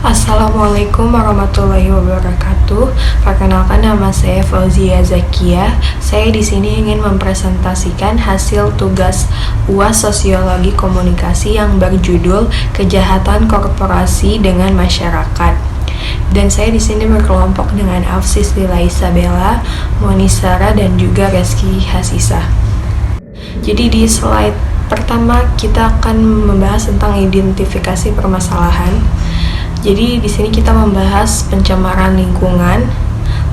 Assalamualaikum warahmatullahi wabarakatuh. Perkenalkan, nama saya Fauzia Zakia. Saya di sini ingin mempresentasikan hasil tugas UAS Sosiologi Komunikasi yang berjudul Kejahatan Korporasi dengan Masyarakat. Dan saya di sini berkelompok dengan Afsis Lila Isabella, Monisara, dan juga Reski Hasisa. Jadi di slide pertama kita akan membahas tentang identifikasi permasalahan. Jadi di sini kita membahas pencemaran lingkungan.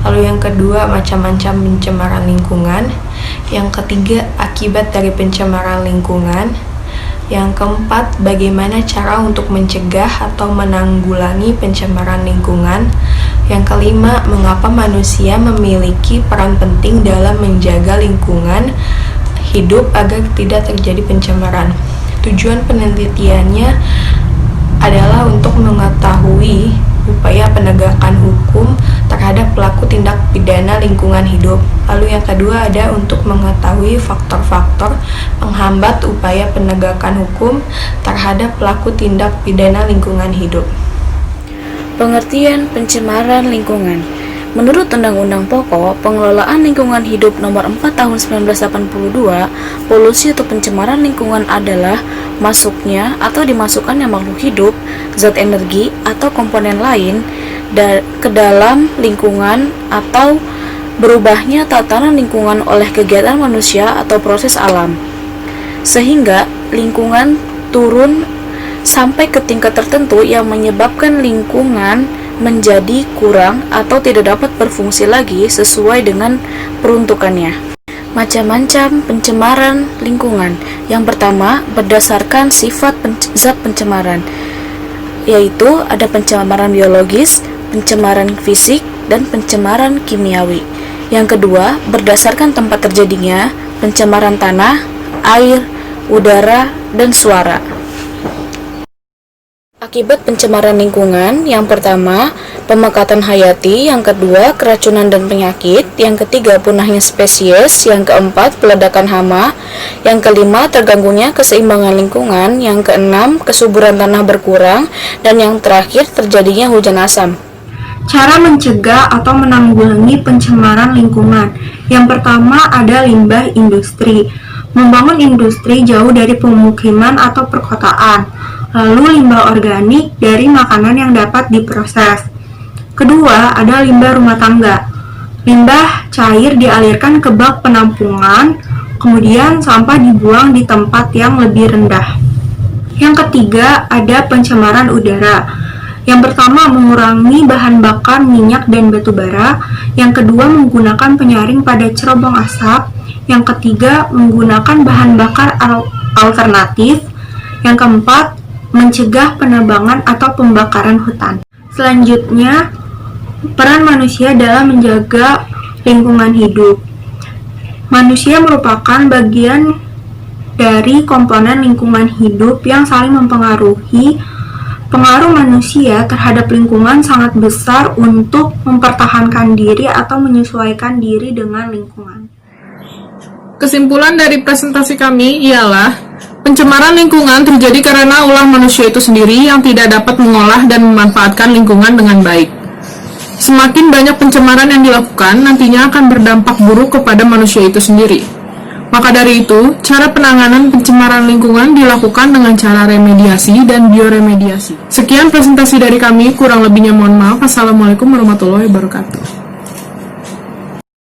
Lalu yang kedua, macam-macam pencemaran lingkungan. Yang ketiga, akibat dari pencemaran lingkungan. Yang keempat, bagaimana cara untuk mencegah atau menanggulangi pencemaran lingkungan. Yang kelima, mengapa manusia memiliki peran penting dalam menjaga lingkungan hidup agar tidak terjadi pencemaran. Tujuan penelitiannya adalah untuk mengetahui upaya penegakan hukum terhadap pelaku tindak pidana lingkungan hidup. Lalu yang kedua ada untuk mengetahui faktor-faktor penghambat upaya penegakan hukum terhadap pelaku tindak pidana lingkungan hidup. Pengertian pencemaran lingkungan. Menurut Undang-Undang Pokok Pengelolaan Lingkungan Hidup Nomor 4 Tahun 1982, polusi atau pencemaran lingkungan adalah masuknya atau dimasukkannya makhluk hidup, zat energi atau komponen lain ke dalam lingkungan atau berubahnya tatanan lingkungan oleh kegiatan manusia atau proses alam, sehingga lingkungan turun sampai ke tingkat tertentu yang menyebabkan lingkungan menjadi kurang atau tidak dapat berfungsi lagi sesuai dengan peruntukannya. Macam-macam pencemaran lingkungan. Yang pertama, berdasarkan sifat zat pencemaran, yaitu ada pencemaran biologis, pencemaran fisik, dan pencemaran kimiawi. Yang kedua, berdasarkan tempat terjadinya, pencemaran tanah, air, udara, dan suara. Akibat pencemaran lingkungan, yang pertama, pemekatan hayati, yang kedua, keracunan dan penyakit, yang ketiga, punahnya spesies, yang keempat, peledakan hama, yang kelima, terganggunya keseimbangan lingkungan, yang keenam, kesuburan tanah berkurang, dan yang terakhir, terjadinya hujan asam. Cara mencegah atau menanggulangi pencemaran lingkungan. Yang pertama ada limbah industri. Membangun industri jauh dari pemukiman atau perkotaan. Lalu limbah organik dari makanan yang dapat diproses. Kedua, ada limbah rumah tangga. Limbah cair dialirkan ke bak penampungan, kemudian sampah dibuang di tempat yang lebih rendah. Yang ketiga, ada pencemaran udara. Yang pertama, mengurangi bahan bakar minyak dan batu bara. Yang kedua, menggunakan penyaring pada cerobong asap. Yang ketiga, menggunakan bahan bakar alternatif. Yang keempat, mencegah penebangan atau pembakaran hutan. Selanjutnya, peran manusia dalam menjaga lingkungan hidup. Manusia merupakan bagian dari komponen lingkungan hidup yang saling mempengaruhi. Pengaruh manusia terhadap lingkungan sangat besar untuk mempertahankan diri atau menyesuaikan diri dengan lingkungan. Kesimpulan dari presentasi kami ialah pencemaran lingkungan terjadi karena ulah manusia itu sendiri yang tidak dapat mengolah dan memanfaatkan lingkungan dengan baik. Semakin banyak pencemaran yang dilakukan, nantinya akan berdampak buruk kepada manusia itu sendiri. Maka dari itu, cara penanganan pencemaran lingkungan dilakukan dengan cara remediasi dan bioremediasi. Sekian presentasi dari kami, kurang lebihnya mohon maaf. Assalamualaikum warahmatullahi wabarakatuh.